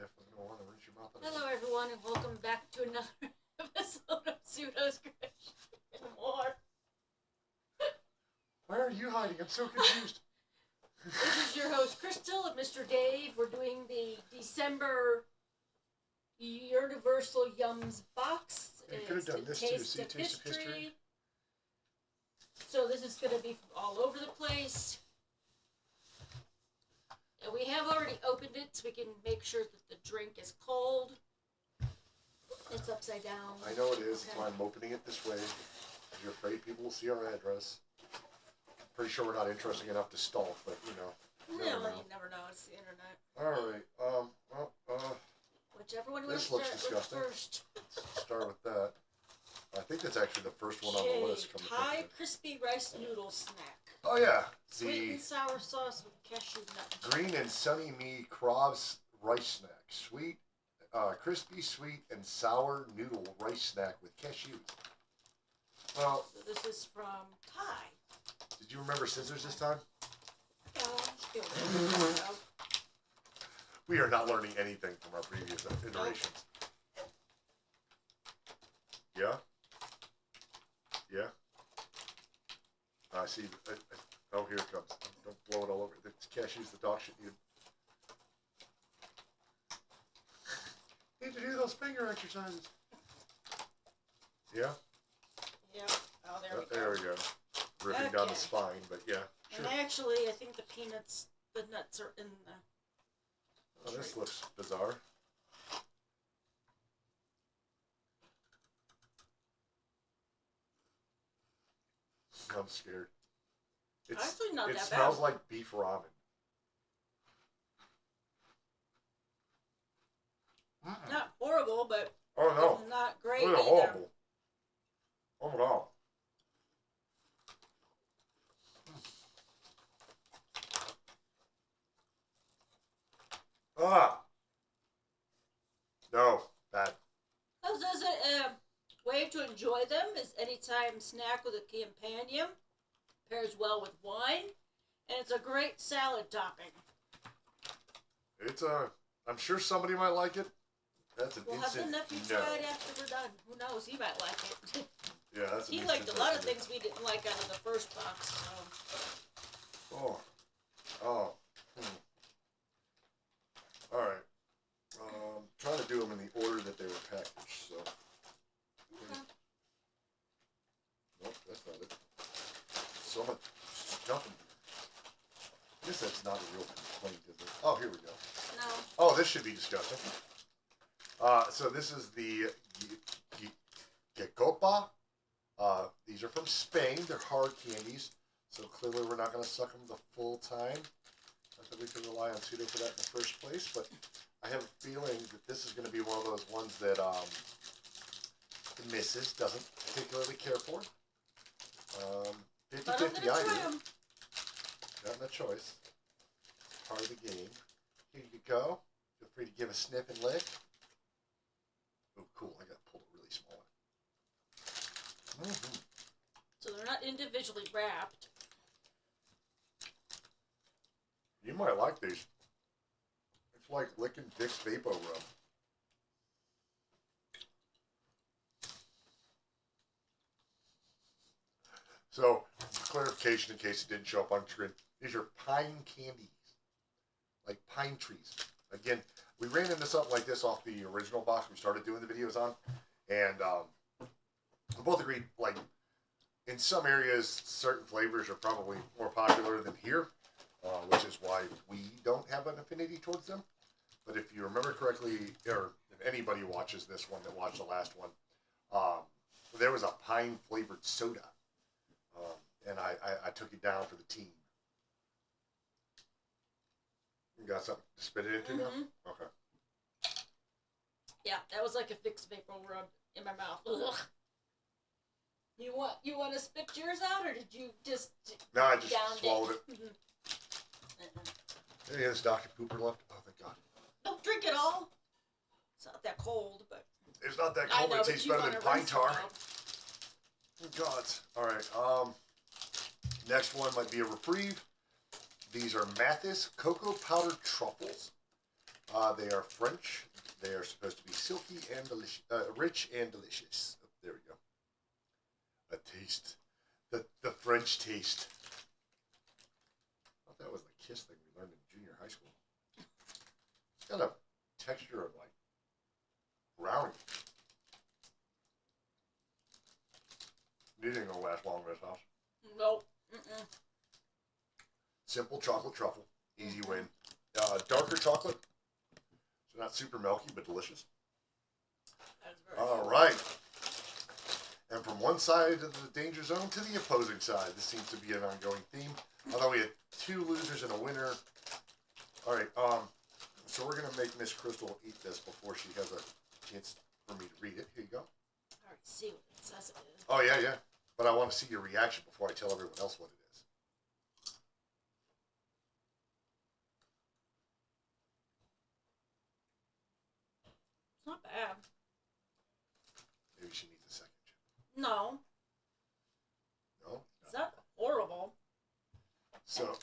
definitely don't want to rinse your mouth out. Hello, everyone, and welcome back to another episode of Pseudo Scratch and More. Where are you hiding? I'm so confused. This is your host, Crystal, and Mr. Dave. We're doing the December Universal Yums box. You could have done this too. See, Taste of History. So this is going to be all over the place. And we have already opened it, so we can make sure that the drink is cold. It's upside down. I know it is. Okay. That's why I'm opening it this way. Because you're afraid people will see our address. Pretty sure we're not interesting enough to stalk, but you know. No, you never know. It's the internet. Alright, Whichever one this we looks start with disgusting. first. Let's start with that. I think that's actually the first one on the list. Thai crispy rice noodle snack. Oh yeah, Sweet and sour sauce with cashew nuts. Green and Sunny Me Krabs rice snack. Sweet, crispy, sweet, and sour noodle rice snack with cashews. Well, So this is from Thai. did you remember scissors this time? We are not learning anything from our previous iterations. Yeah? Yeah? I see. Oh, here it comes. Don't blow it all over. The cashews, the dog shit you. Need to do those finger exercises. Yeah? Yeah. Oh, there we go. There we go. Ripping down the spine, but yeah. Sure. And actually, I think the nuts are in the... Oh, this looks bizarre. I'm scared. It's actually not that bad. It smells like beef ramen. Not horrible, but Oh no. it's not great It's either. horrible. Oh no. Ah. No, bad. As a way to enjoy them is anytime snack with a companion. Pairs well with wine, and it's a great salad topping. It's I'm sure somebody might like it. That's an We'll have the instant nephew no. try it after we're done. Who knows? He might like it. Yeah, that's an He liked instant a lot no. of things we didn't like out of the first box. So. Oh. All right. Trying to do them in the order that they were packaged. So. Okay. Nope, that's not it. So much stuff in here. I guess that's not a real complaint, is it? Oh, here we go. No. Oh, this should be disgusting. So this is the Gecopa. These are from Spain. They're hard candies. So clearly we're not going to suck them the full time. Not that we can rely on Pseudo for that in the first place, but I have a feeling that this is going to be one of those ones that the missus doesn't particularly care for. 50-50 I do. Not a choice. Part of the game. Here you go. Feel free to give a sniff and lick. Oh, cool. I got to pull a really small one. Mm-hmm. So they're not individually wrapped. You might like these. It's like licking Vicks Vapo Rub. So, clarification in case it didn't show up on screen. These are pine candies. Like pine trees. Again, we ran into something like this off the original box we started doing the videos on. And we both agreed, like, in some areas, certain flavors are probably more popular than here. Which is why we don't have an affinity towards them. But if you remember correctly, or if anybody watches this one that watched the last one, there was a pine-flavored soda. And I took it down for the team. You got something to spit it into now? Okay. Yeah, that was like a Vicks Vapor Rub in my mouth. Ugh. You want to spit yours out, or did you just? No, I just swallowed it. Mm-hmm. Any of this Dr. Pooper left? Oh, thank God. Don't drink it all. It's not that cold, but. It's not that cold, but it tastes better than pine tar. Oh, God. All right. Next one might be a reprieve. These are Mathis Cocoa Powdered Truffles. They are French. They are supposed to be silky and delicious, rich and delicious. Oh, there we go. A taste. The French taste. I thought that was the kiss thing we learned in junior high school. It's got a texture of like brownie. These ain't gonna last long in this house. Nope. Mm-mm. Simple chocolate truffle. Easy win. Darker chocolate. So not super milky, but delicious. All right. And from one side of the danger zone to the opposing side. This seems to be an ongoing theme. Although we had 2 losers and a winner. All right. So we're going to make Miss Crystal eat this before she has a chance for me to read it. Here you go. I already see what it says it is. Oh, yeah. But I want to see your reaction before I tell everyone else what it is. It's not bad. Maybe she needs a second chip. No. No? It's not horrible. So,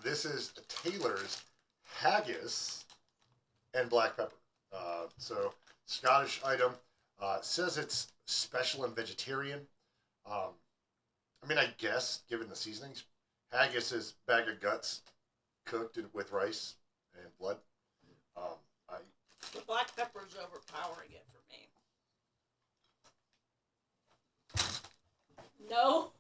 this is Taylor's haggis and black pepper. So, Scottish item. Says it's special and vegetarian. I mean, I guess, given the seasonings, haggis is bag of guts cooked with rice and blood. The black pepper is overpowering it for me. No.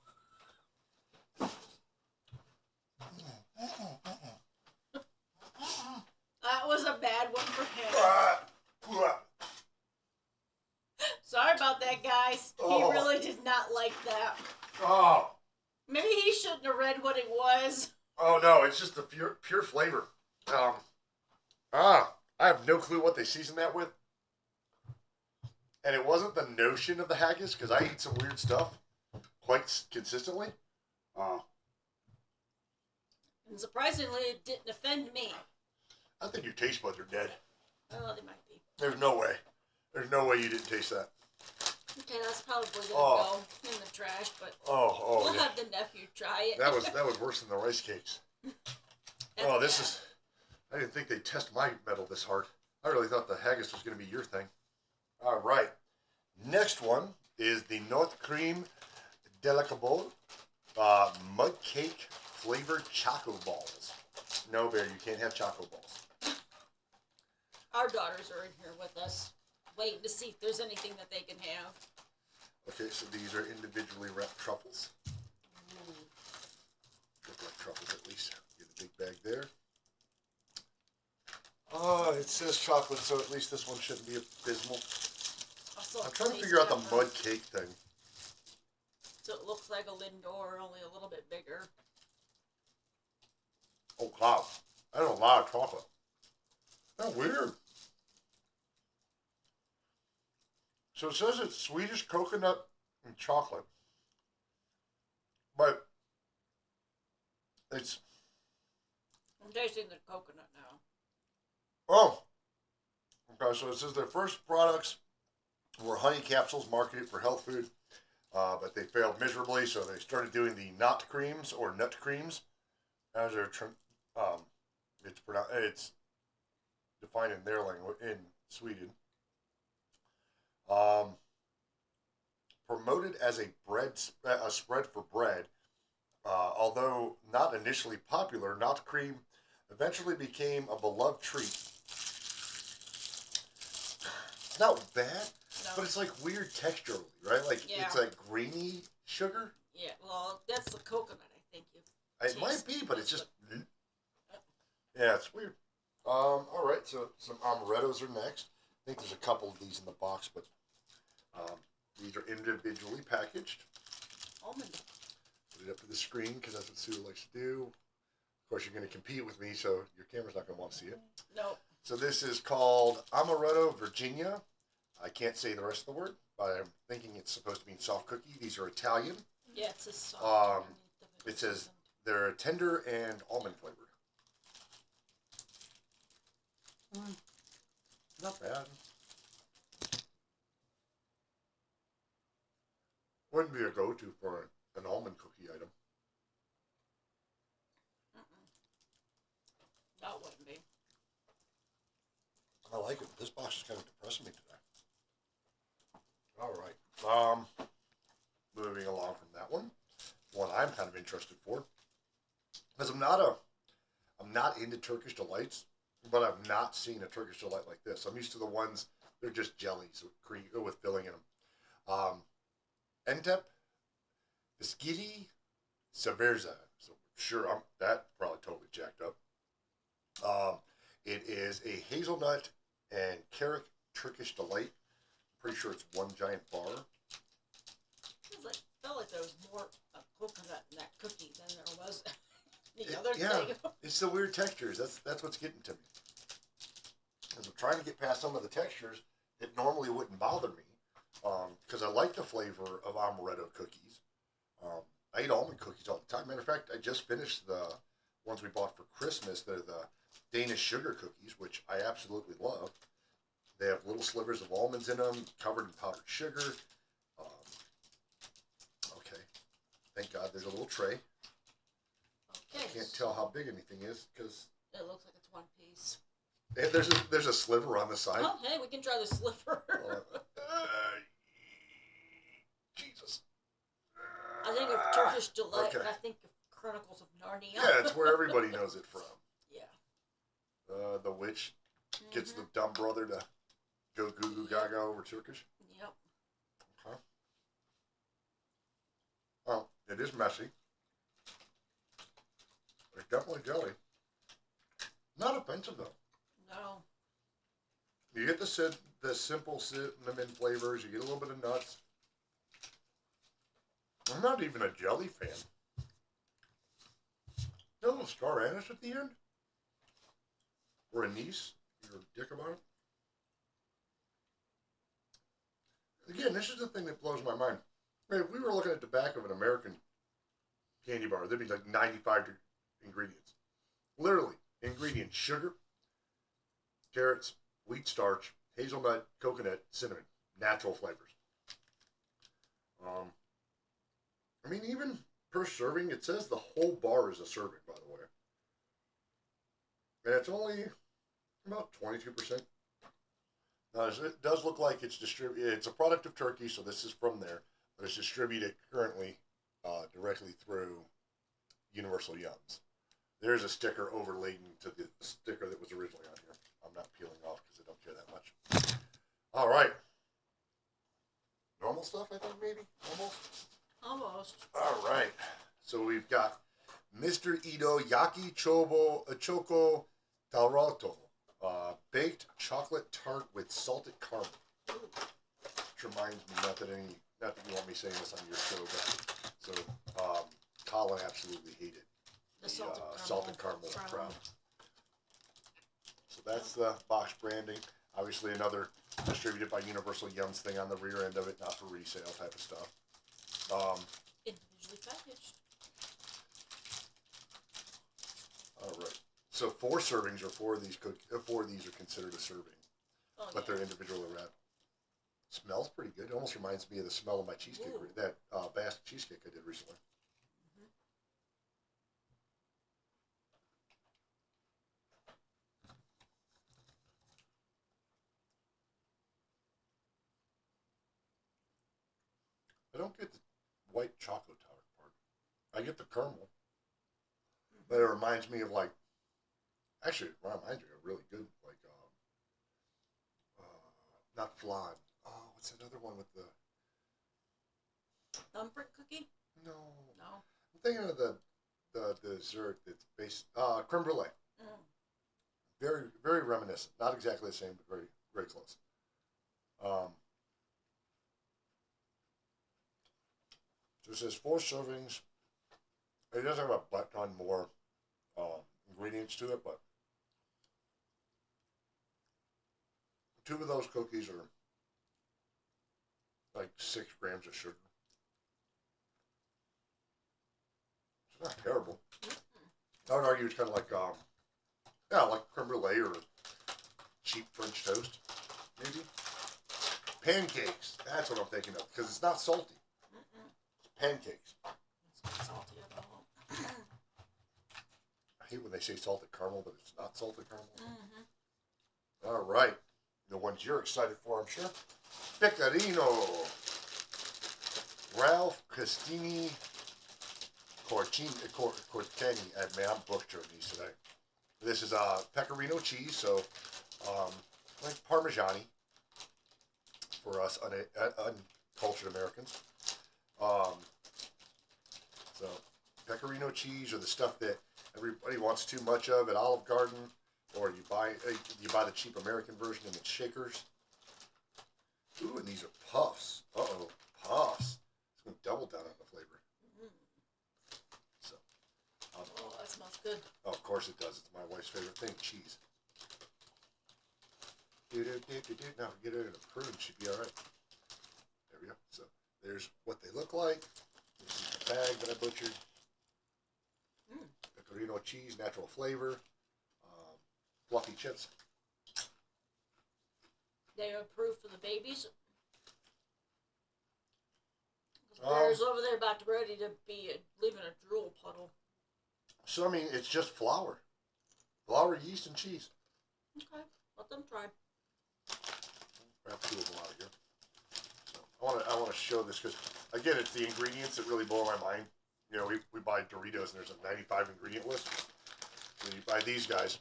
That was a bad one for him. Sorry about that, guys. He really did not like that. Oh. Maybe he shouldn't have read what it was. Oh, no, it's just the pure flavor. I have no clue what they seasoned that with. And it wasn't the notion of the haggis, because I eat some weird stuff quite consistently. And surprisingly, it didn't offend me. I think your taste buds are dead. Oh, they might be. There's no way. There's no way you didn't taste that. Okay, that's probably going to go in the trash, but we'll have the nephew try it. That was worse than the rice cakes. I didn't think they'd test my metal this hard. I really thought the haggis was going to be your thing. All right. Next one is the North Cream Delectable Mud Cake Flavored Choco Balls. No, Bear, you can't have choco balls. Our daughters are in here with us, waiting to see if there's anything that they can have. Okay, so these are individually wrapped truffles. Look like truffles at least. Get a big bag there. Oh, it says chocolate, so at least this one shouldn't be abysmal. I'm trying to figure out the mud cake thing. So it looks like a Lindor, only a little bit bigger. Oh, wow. That's a lot of chocolate. That's weird. So it says it's Swedish coconut and chocolate. But it's... I'm tasting the coconut now. Oh. Okay, so it says their first products were honey capsules marketed for health food, but they failed miserably, so they started doing the nut creams or nut creams, as they're it's defined in their language in Sweden. Promoted as a spread for bread, although not initially popular, nut cream eventually became a beloved treat. It's not bad, but it's like weird texturally, right? Like it's like grainy sugar. Yeah, well, that's the coconut, I think. It might be, but it's just yeah, it's weird. All right, so some amarettos are next. I think there's a couple of these in the box, but these are individually packaged. Almond. Put it up to the screen because that's what Sue likes to do. Of course, you're going to compete with me, so your camera's not going to want to see it. Nope. So this is called Amaretto Virginia. I can't say the rest of the word, but I'm thinking it's supposed to mean soft cookie. These are Italian. Yeah, it's a soft. It says they're tender and almond flavored. Not bad. Wouldn't be a go-to for an almond cookie item. That wouldn't be. like it. This box is kind of depressing me today. All right. Moving along from that one I'm kind of interested for, because I'm not into Turkish delights, but I've not seen a Turkish delight like this. I'm used to the ones they're just jellies with cream with filling in them. Entep, Biskiti, Saverza. So sure, that probably totally jacked up. It is a hazelnut and carrot Turkish delight. I'm pretty sure it's one giant bar. Felt like there was more coconut in that cookie than there was the other thing. It's the weird textures. That's what's getting to me. As I'm trying to get past some of the textures that normally wouldn't bother me, because I like the flavor of amaretto cookies. I eat almond cookies all the time. Matter of fact, I just finished the ones we bought for Christmas. They're the Danish sugar cookies, which I absolutely love. They have little slivers of almonds in them, covered in powdered sugar. Okay, thank God there's a little tray. Okay. I can't tell how big anything is because it looks like it's one piece. There's a sliver on the side. Oh, hey, we can try the sliver. Jesus. I think of Turkish delight, and I think of Chronicles of Narnia. Yeah, it's where everybody knows it from. Yeah. The witch gets the dumb brother to go goo goo gaga over Turkish. Yep. Okay. Well, it is messy. It's definitely jelly. Not offensive though. No. You get the simple cinnamon flavors. You get a little bit of nuts. I'm not even a jelly fan. A little star anise at the end? Or anise? You're a dick about it? Again, this is the thing that blows my mind. I mean, if we were looking at the back of an American candy bar, there'd be like 95 ingredients. Literally, ingredients: sugar, carrots, wheat starch, hazelnut, coconut, cinnamon. Natural flavors. I mean, even per serving, it says the whole bar is a serving, by the way. And it's only about 22%. Now, it does look like it's distributed. It's a product of Turkey, so this is from there. But it's distributed currently directly through Univsal Yums. There's a sticker overlaid to the sticker that was originally on here. I'm not peeling off because I don't care that much. All right. Normal stuff, I think, maybe? Almost. All right. So we've got Mr. Ito Yaki Choco Tarato. Baked chocolate tart with salted caramel. Which reminds me, not that you want me saying this on your show, but so Colin absolutely hated the salted caramel crowd. So that's the box branding. Obviously another distributed by Univsal Yums thing on the rear end of it, not for resale type of stuff. Individually packaged. All right. So 4 servings or 4 of these are considered a serving, but they're individually wrapped. Smells pretty good. It almost reminds me of the smell of my cheesecake, that Basque cheesecake I did recently. I don't get the white chocolate tart part. I get the caramel, but it reminds me of actually, it reminds me of really good, not flan. Oh, what's that other one with the thumbprint cookie? No. I'm thinking of the dessert that's based creme brulee. Very, very reminiscent. Not exactly the same, but very, very close. So it says 4 servings. It does have a butt ton more ingredients to it, but 2 of those cookies are like 6 grams of sugar. It's not terrible. I would argue it's kind of like, like creme brulee or cheap French toast, maybe. Pancakes. That's what I'm thinking of, because it's not salty. Pancakes. It's not salty at all. I hate when they say salted caramel, but it's not salted caramel. All right. the ones you're excited for, I'm sure. Pecorino. Ralph Costini Cortini. Man, I'm butchering these today. This is pecorino cheese, so like Parmigiani for us uncultured Americans. So pecorino cheese, or the stuff that everybody wants too much of at Olive Garden, or you buy the cheap American version in the shakers. Ooh, and these are puffs. Uh-oh, puffs. It's going to double down on the flavor. So, oh, that smells good. Oh, of course it does. It's my wife's favorite thing, cheese. Now get it in a prune, should be all right. There we go. So there's what they look like. This is the bag that I butchered. Pecorino cheese, natural flavor, fluffy chips. They are approved for the babies. Bear's over there about to ready to be leaving a drool puddle. So I mean, it's just flour, yeast, and cheese. Okay, let them try. Grab two of them out of here. So I want to show this because again, it's the ingredients that really blow my mind. You know, we buy Doritos and there's a 95 ingredient list. When you buy these guys,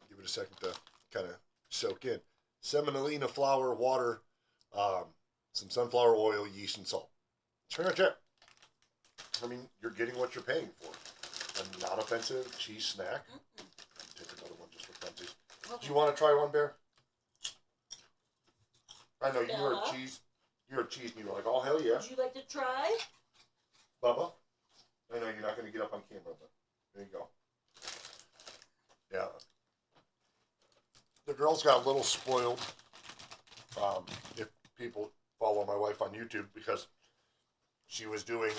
give it a second to kind of soak in. Semolina flour, water, some sunflower oil, yeast, and salt. It's pretty much it. I mean, you're getting what you're paying for. A non-offensive cheese snack. Take another one just for funsies. Okay. Do you want to try one, Bear? I know you Yeah. heard cheese. You heard cheese and you were like, oh, hell yeah. Would you like to try? Bubba? I know you're not going to get up on camera, but there you go. Yeah. The girls got a little spoiled, if people follow my wife on YouTube, because she was doing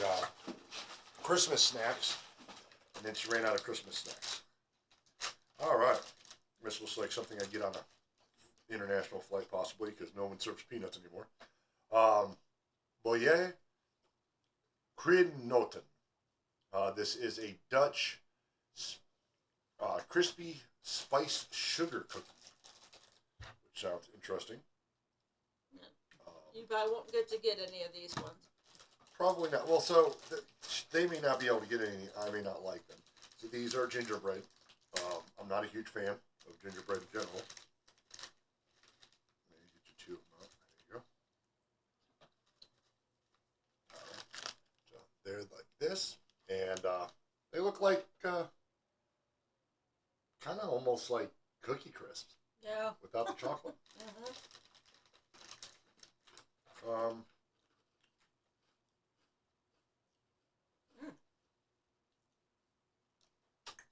Christmas snacks, and then she ran out of Christmas snacks. All right. This looks like something I get on a international flight, possibly, because no one serves peanuts anymore. Boyer Kridnoten. This is a Dutch crispy spiced sugar cookie, which sounds interesting. You probably won't get any of these ones. Probably not. Well, so they may not be able to get any. I may not like them. So these are gingerbread. I'm not a huge fan of gingerbread in general. Let me get you two of them out. There you go. All right. So they're like this, and they look like kind of almost like Cookie Crisps. Yeah. Without the chocolate.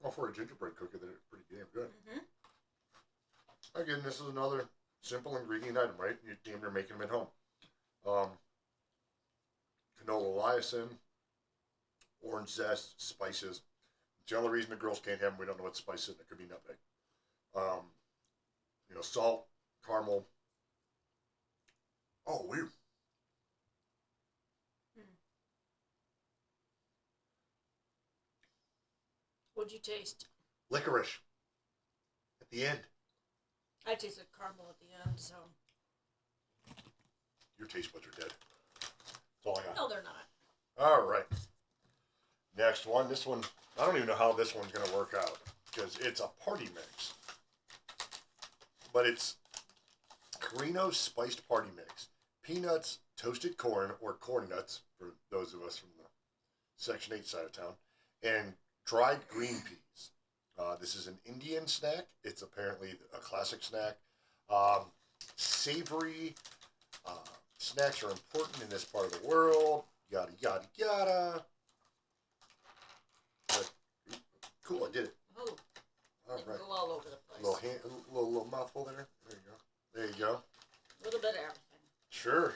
Well, for a gingerbread cookie, they're pretty damn good. Again, this is another simple ingredient item, right? You're damn near making them at home. Canola lysine, orange zest, spices. The only reason the girls can't have them, we don't know what spice is. It could be nutmeg. You know, salt, caramel. Oh, weird. What'd you taste? Licorice. At the end. I tasted caramel at the end, so. Your taste buds are dead. That's all I got. No, they're not. All right. Next one. This one, I don't even know how this one's going to work out because it's a party mix. But it's Carino's spiced party mix. Peanuts, toasted corn, or corn nuts, for those of us from the Section 8 side of town, and dried green peas. This is an Indian snack. It's apparently a classic snack. Savory snacks are important in this part of the world. Yada, yada, yada. But, cool, I did it. Oh, All right. go all over the place. Little mouthful there. There you go. There you go. A little bit of everything. Sure.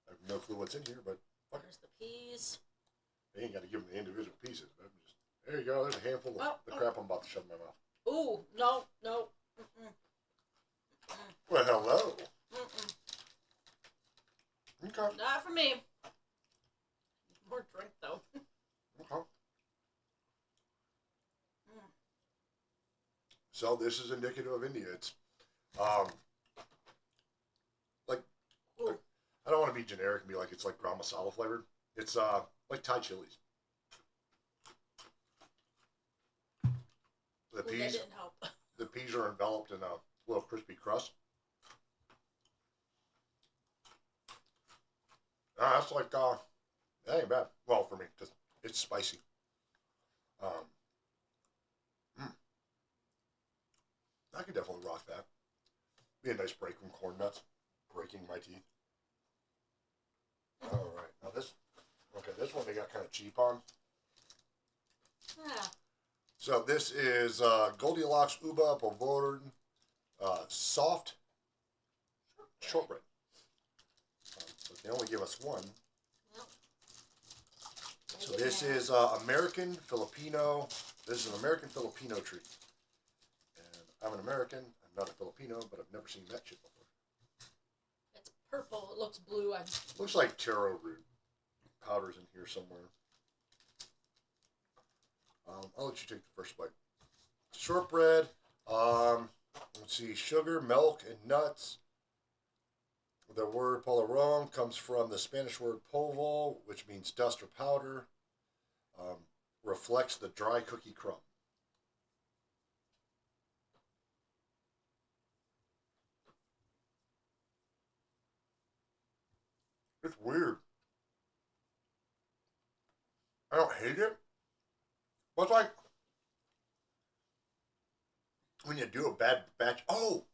I have no clue what's in here, but fuck There's the peas. they ain't got to give them the individual pieces. I'm just, there you go. There's a handful of the crap I'm about to shove in my mouth. Ooh, no. Well, hello. Okay. Not for me. More drink, though. Okay. So this is indicative of India. It's I don't want to be generic and be like it's like ground masala flavored. It's like Thai chilies. The Ooh, that peas, didn't help. the peas are enveloped in a little crispy crust. That's like that ain't bad. Well, for me, because it's spicy. Um, mm, I could definitely rock that. Be a nice break from corn nuts, breaking my teeth. All right, now this. Okay, this one they got kind of cheap on. Yeah. So this is Goldilocks Uba Pavord soft shortbread. But they only give us one. Well, So this is American Filipino. This is an American Filipino treat. And I'm an American. I'm not a Filipino, but I've never seen that shit before. it's purple. It looks blue. Looks like taro root. Powder's in here somewhere. I'll let you take the first bite. Shortbread. Let's see. Sugar, milk, and nuts. The word polvorón comes from the Spanish word polvo, which means dust or powder. Reflects the dry cookie crumb. It's weird. I don't hate it. But it's like when you do a bad batch. Oh,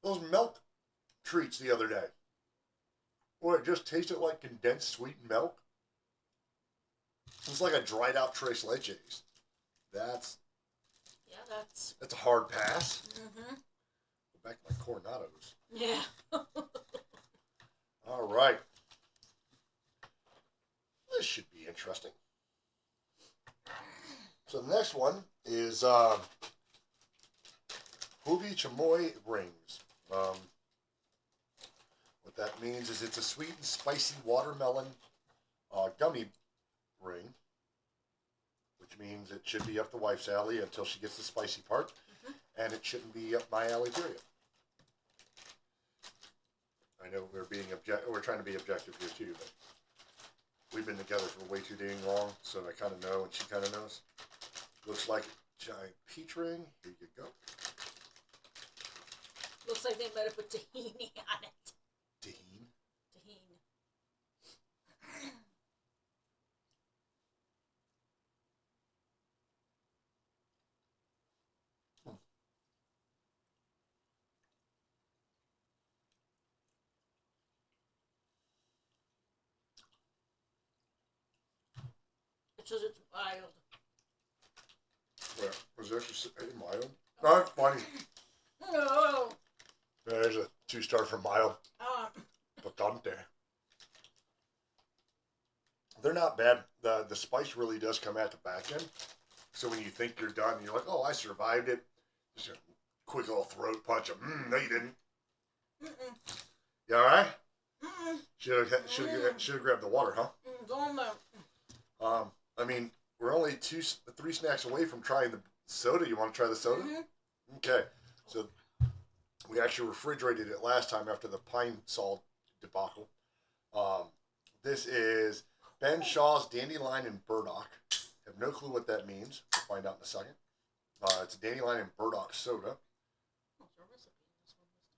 those milk treats the other day. Where it just tasted like condensed sweetened milk. It's like a dried out Tres Leches. That's Yeah, that's. a hard pass. Mm-hmm. Go back to my Coronados. Yeah. All right. This should be interesting. So the next one is Huvi Chamoy rings. What that means is it's a sweet and spicy watermelon gummy ring, which means it should be up the wife's alley until she gets the spicy part, and it shouldn't be up my alley, period. I know we're trying to be objective here too, but we've been together for way too dang long, so I kind of know, and she kind of knows. Looks like a giant peach ring. Here you go. Looks like they might have put tahini on it. Tahini. Tahini. It says it's wild. Yeah, was there just mild? No, it's funny. No. There's a 2-star for mild. Um. Picante. They're not bad. The spice really does come at the back end. So when you think you're done, you're like, oh, I survived it. Just a quick little throat punch of, no, you didn't. Mm-mm. You all right? Mm-mm. Should have grabbed the water, huh? Go on there. I mean, we're only 3 snacks away from trying the soda. You want to try the soda? Mm-hmm. Okay. So we actually refrigerated it last time after the pine salt debacle. This is Ben Shaw's Dandelion and Burdock. Have no clue what that means. We'll find out in a second. It's a Dandelion and Burdock soda. Oh, there's a recipe in this one this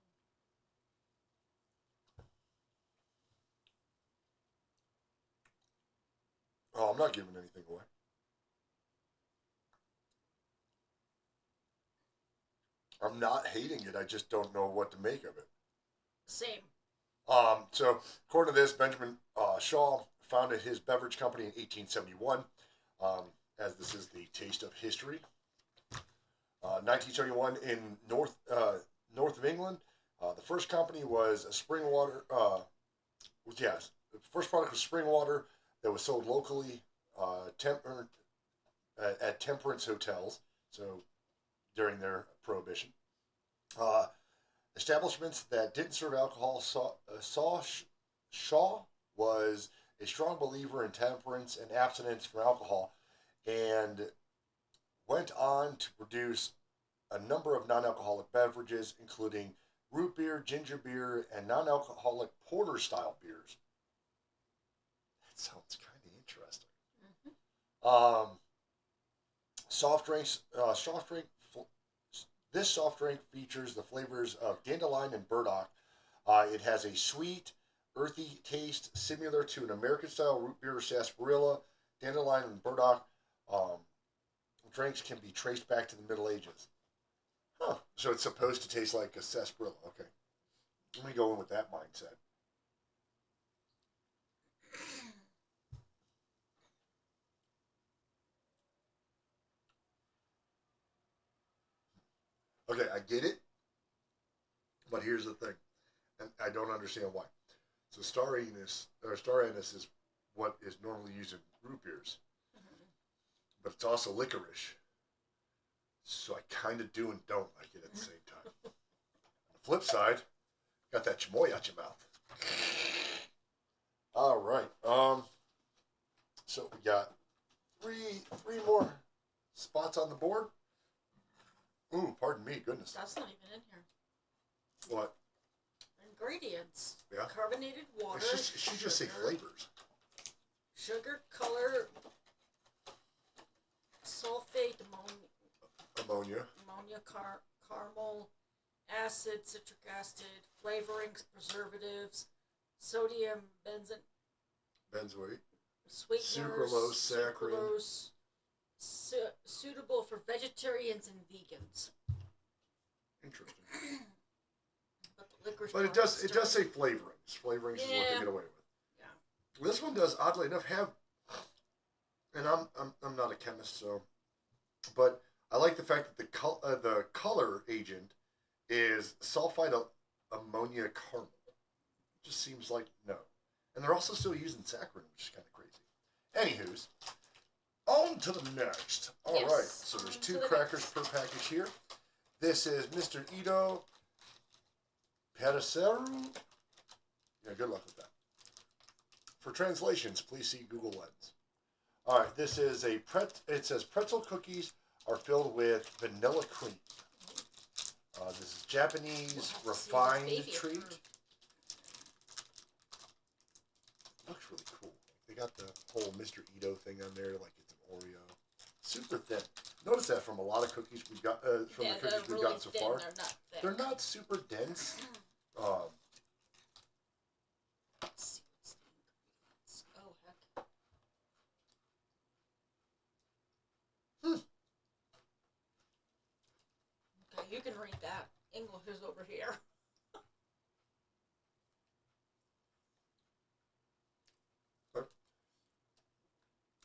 time. Oh, I'm not giving anything away. I'm not hating it. I just don't know what to make of it. Same. So, according to this, Benjamin Shaw founded his beverage company in 1871, as this is the taste of history. 1971 in north of England, the first company was a spring water. The first product was spring water that was sold locally at temperance hotels. So during their prohibition. Establishments that didn't serve alcohol Shaw was a strong believer in temperance and abstinence from alcohol, and went on to produce a number of non-alcoholic beverages, including root beer, ginger beer, and non-alcoholic porter style beers. That sounds kind of interesting. Um, soft drinks. This soft drink features the flavors of dandelion and burdock. It has a sweet, earthy taste similar to an American-style root beer sarsaparilla. Dandelion and burdock um, drinks can be traced back to the Middle Ages. Huh. So it's supposed to taste like a sarsaparilla. Okay. Let me go in with that mindset. Okay, I get it, but here's the thing, and I don't understand why. So star anise is what is normally used in root beers, but it's also licorice. So I kind of do and don't like it at the same time. On the flip side, got that chamoy out your mouth. All right. So we got three more spots on the board. Ooh, pardon me, goodness. That's not even in here. What? Ingredients. Yeah. Carbonated water. It should just say flavors. Sugar, color, sulfate, Ammonia. caramel, acid, citric acid, flavorings, preservatives, sodium, Benzoate. sweeteners, Sucralose, saccharin. sucralose, suitable for vegetarians and vegans. Interesting. But the licorice. But it does say flavorings. Flavorings is what they get away with. Yeah. This one does oddly enough have, and I'm not a chemist, so, but I like the fact that the color agent is sulfide ammonia caramel. It just seems like no, and they're also still using saccharin, which is kind of crazy. Anywho's, on to the next. All right, so there's 2 crackers per package here. This is Mr. Ito Periceru. Yeah, good luck with that. For translations, please see Google Lens. All right, this is it says pretzel cookies are filled with vanilla cream. This is Japanese refined treat. Looks really cool. They got the whole Mr. Ito thing on there, like it's an Oreo. Super thin. Notice that from a lot of cookies we've got, from the cookies we've gotten so far. They're not super dense. Let's see what's the ingredients. Oh heck. Okay, you can read that. English is over here.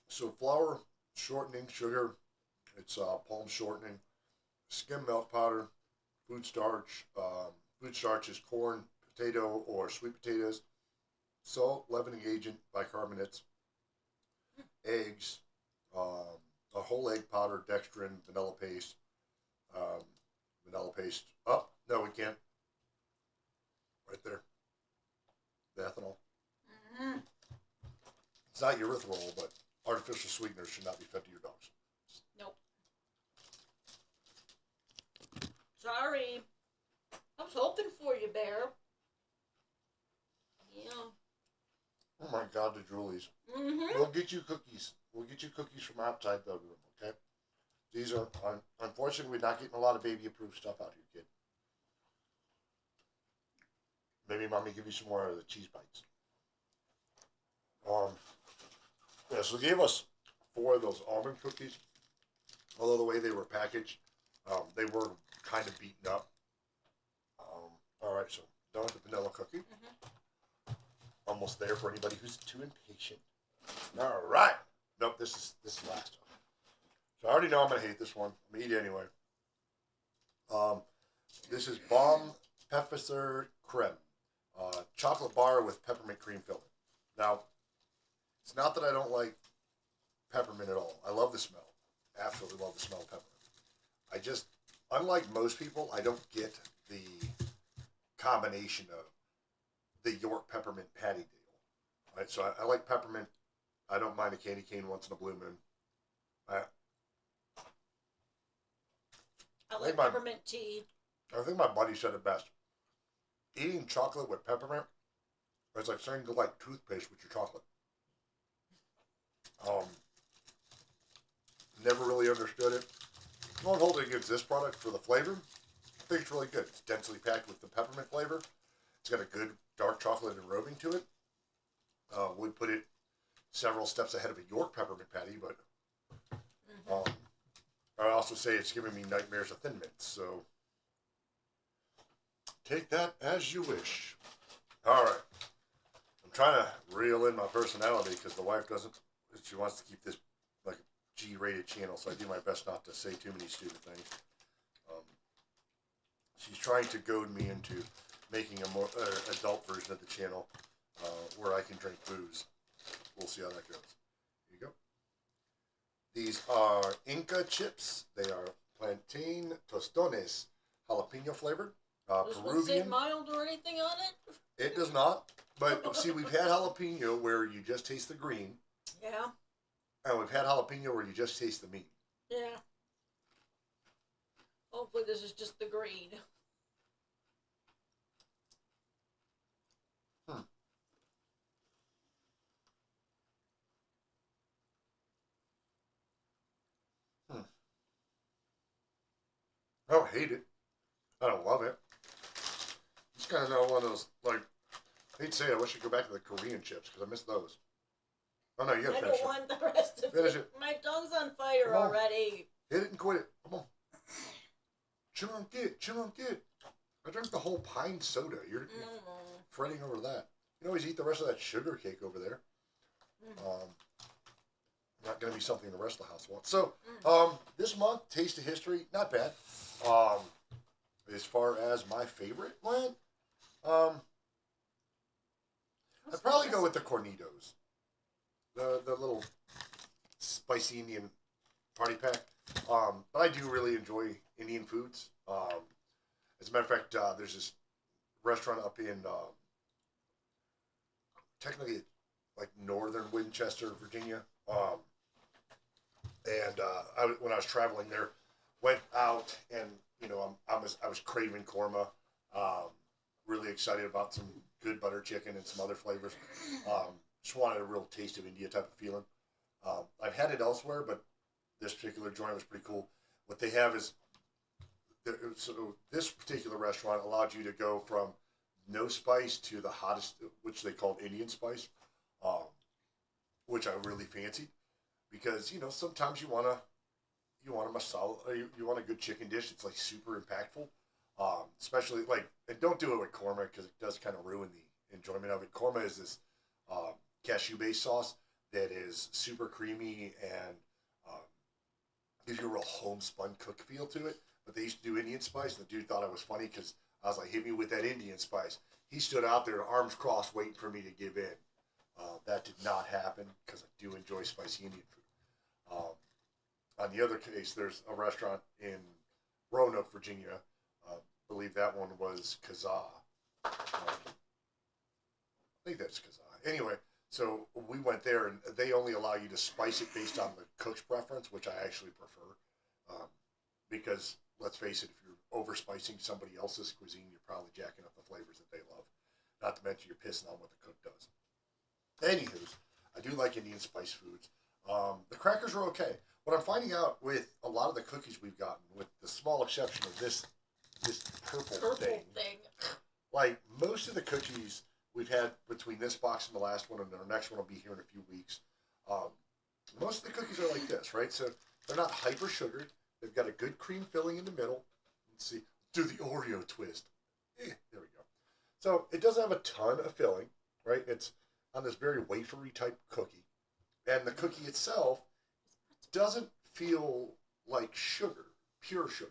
So flour, shortening, sugar, it's palm shortening, skim milk powder, food starch. Food starch is corn, potato, or sweet potatoes, salt, leavening agent, bicarbonates, eggs, a whole egg powder, dextrin, vanilla paste. Oh, no, we can't. Right there. The ethanol. Mm-hmm. It's not erythritol, but artificial sweeteners should not be fed to your dogs. Nope. Sorry. I was hoping for you, Bear. Yeah. Oh my God, the Julies. Mm-hmm. We'll get you cookies. We'll get you cookies from outside the room, okay? These are, unfortunately, we're not getting a lot of baby-approved stuff out here, kid. Maybe Mommy give you some more of the cheese bites. Yeah, so they gave us 4 of those almond cookies. Although the way they were packaged, they were kind of beaten up. All right, so done with the vanilla cookie. Mm-hmm. Almost there for anybody who's too impatient. All right. Nope, this is last. So I already know I'm gonna hate this one. I'm gonna eat it anyway. This is Bomb Pfeffer Creme, chocolate bar with peppermint cream filling. Now, it's not that I don't like peppermint at all. I love the smell. Absolutely love the smell of peppermint. I just, unlike most people, I don't get the combination of the York peppermint patty deal. Right, so I like peppermint. I don't mind a candy cane once in a blue moon. I like peppermint tea. I think my buddy said it best. eating chocolate with peppermint is like saying to like toothpaste with your chocolate. Um, Never really understood it. I won't hold it against this product for the flavor. I think it's really good. It's densely packed with the peppermint flavor. It's got a good dark chocolate enrobing to it. Would put it several steps ahead of a York peppermint patty, but I also say it's giving me nightmares of Thin Mints. So take that as you wish. All right. I'm trying to reel in my personality because the wife doesn't. She wants to keep this like a G-rated channel, so I do my best not to say too many stupid things. She's trying to goad me into making a more adult version of the channel where I can drink booze. We'll see how that goes. Here you go. These are Inca chips. They are plantain tostones, jalapeno flavored. Does one say Peruvian. mild or anything on it? It does not. But see, we've had jalapeno where you just taste the green. Yeah. And we've had jalapeno where you just taste the meat. Yeah. Hopefully this is just the green. I don't hate it. I don't love it. It's kind of not one of those, like, I hate to say it, I wish I could go back to the Korean chips because I miss those. Oh no, you gotta I finish don't it. want the rest of Finish it. it. My tongue's on fire Come on. already. Hit it and quit it. Come on. Chunk it. I drank the whole pine soda. You're fretting over that. You can always eat the rest of that sugar cake over there. Not going to be something the rest of the house wants. So, this month, Taste of History, not bad. As far as my favorite went, I'd probably go with the Cornitos. The little spicy Indian party pack. But I do really enjoy Indian foods. As a matter of fact, there's this restaurant up in technically like northern Winchester, Virginia. When I was traveling there, went out and I was craving korma. Really excited about some good butter chicken and some other flavors. Just wanted a real taste of India type of feeling. I've had it elsewhere, but this particular joint was pretty cool. What they have is, so this particular restaurant allowed you to go from no spice to the hottest, which they called Indian spice, which I really fancied because sometimes you want a masala, you want a good chicken dish. It's like super impactful, especially like, and don't do it with korma because it does kind of ruin the enjoyment of it. Korma is this cashew based sauce that is super creamy and gives you a real homespun cook feel to it. But they used to do Indian spice, and the dude thought I was funny because I was like, hit me with that Indian spice. He stood out there, arms crossed, waiting for me to give in. That did not happen because I do enjoy spicy Indian food. On the other case, there's a restaurant in Roanoke, Virginia. I believe that one was Kazaa. I think that's Kazaa. Anyway, so we went there, and they only allow you to spice it based on the cook's preference, which I actually prefer. Because, let's face it, if you're over-spicing somebody else's cuisine, you're probably jacking up the flavors that they love. Not to mention you're pissing on what the cook does. Anywho, I do like Indian spice foods. The crackers are okay. What I'm finding out with a lot of the cookies we've gotten, with the small exception of this purple thing, like most of the cookies we've had between this box and the last one, and our next one will be here in a few weeks. Most of the cookies are like this, right? So they're not hyper sugared. They've got a good cream filling in the middle. Let's see, do the Oreo twist. There we go. So it doesn't have a ton of filling, right? It's on this very wafery type cookie, and the cookie itself doesn't feel like sugar, pure sugar.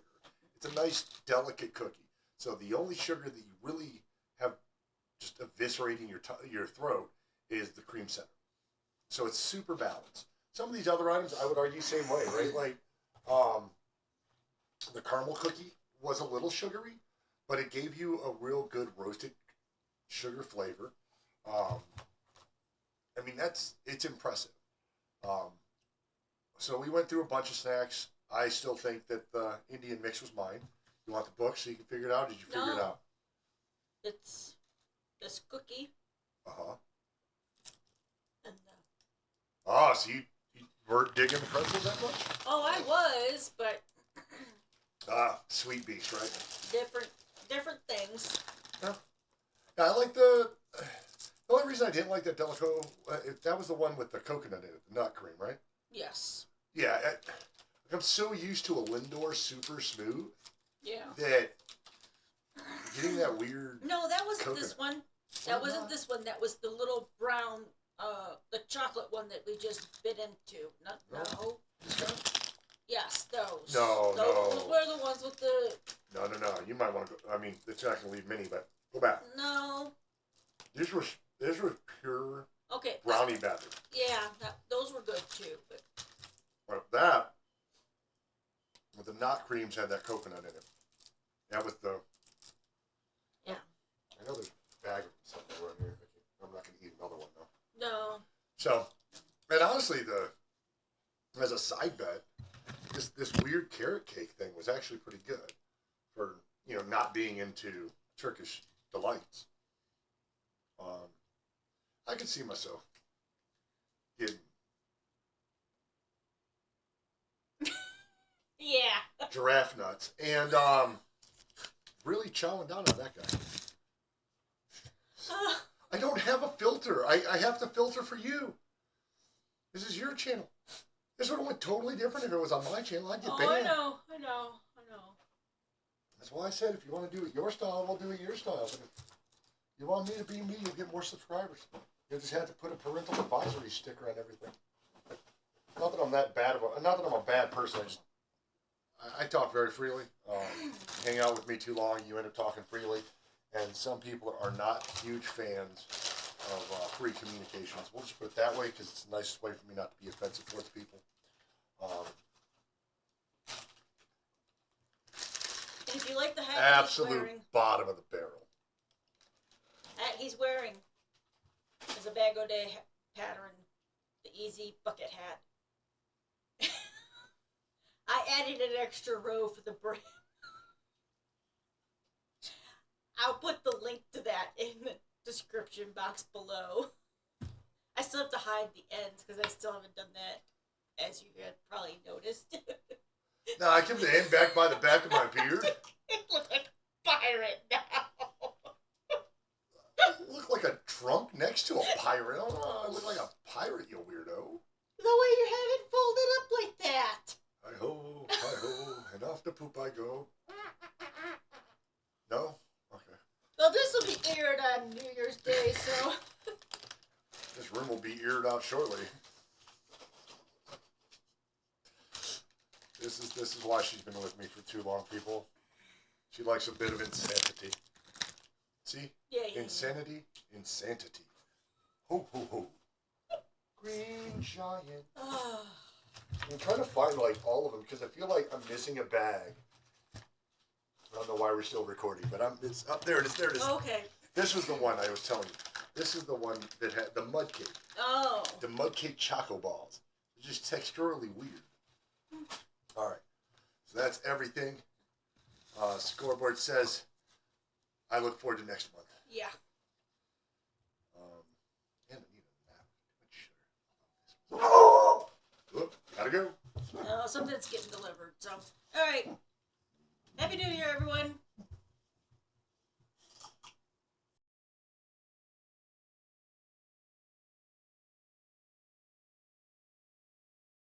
It's a nice, delicate cookie. So the only sugar that you really have just eviscerating your throat is the cream center. So it's super balanced. Some of these other items, I would argue, same way, right? Like, the caramel cookie was a little sugary, but it gave you a real good roasted sugar flavor. I mean, it's impressive. So we went through a bunch of snacks. I still think that the Indian mix was mine. You want the book so you can figure it out? Or did you figure it out? it's this cookie. Uh-huh. And Ah, so you weren't digging the pretzels that much? oh, I was, but Ah, sweet beast, right? different things. Yeah. I like the only reason I didn't like that Delico, that was the one with the coconut in it, the nut cream, right? Yes. Yeah, I'm so used to a Lindor super smooth Yeah. that getting that weird. No, that wasn't coconut. this one. Why That wasn't not? this one. That was the little brown, the chocolate one that we just bit into. Not No. no. This guy? Yes, those. No, those no. were the ones with the. No. You might want to go. I mean, it's not going to leave many, but go back. No. This was pure Okay. brownie batter. Yeah, those were good too. But But that, with the nut creams, had that coconut in it. That was the. yeah. I know there's a bag of something around here. I'm not going to eat another one though. No. So, and honestly, as a side bet, this weird carrot cake thing was actually pretty good for not being into Turkish delights. I could see myself getting Yeah. giraffe nuts and really chowing down on that guy. I don't have a filter. I have to filter for you. This is your channel. This would have went totally different if it was on my channel. I'd get banned. I know. That's why I said if you want to do it your style, we'll do it your style. But if you want me to be me, you'll get more subscribers. You just have to put a parental advisory sticker on everything. Not that I'm that bad not that I'm a bad person. I talk very freely. Hang out with me too long, you end up talking freely. And some people are not huge fans of free communications. We'll just put it that way because it's the nicest way for me not to be offensive towards people. And if you like the hat Absolute he's wearing, bottom of the barrel. he's wearing is a Bag O' Day pattern, the Easy Bucket hat. I added an extra row for the brim. I'll put the link to that in the description box below. I still have to hide the ends because I still haven't done that, as you had probably noticed. Now I kept the end back by the back of my beard. It looks like a pirate now. I look like a trunk next to a pirate. Oh, I look like a pirate, you weirdo. The way you have it folded up like that. Hi-ho, and off the poop I go. No? Okay. Well, this will be aired on New Year's Day, so... This room will be eared out shortly. This is why she's been with me for too long, people. She likes a bit of insanity. See? Yeah. Insanity, insanity. Ho, ho, ho. Green giant. Oh. I'm trying to find like all of them because I feel like I'm missing a bag. I don't know why we're still recording, but it's up there. It is. There it is. Okay. This was the one I was telling you. This is the one that had the mud cake. Oh. The mud cake choco balls. It's just texturally weird. All right. So that's everything. Scoreboard says, I look forward to next month. Yeah. And I need a nap. Oh! Oop, gotta go. Something's getting delivered, so. Alright. Happy New Year, everyone.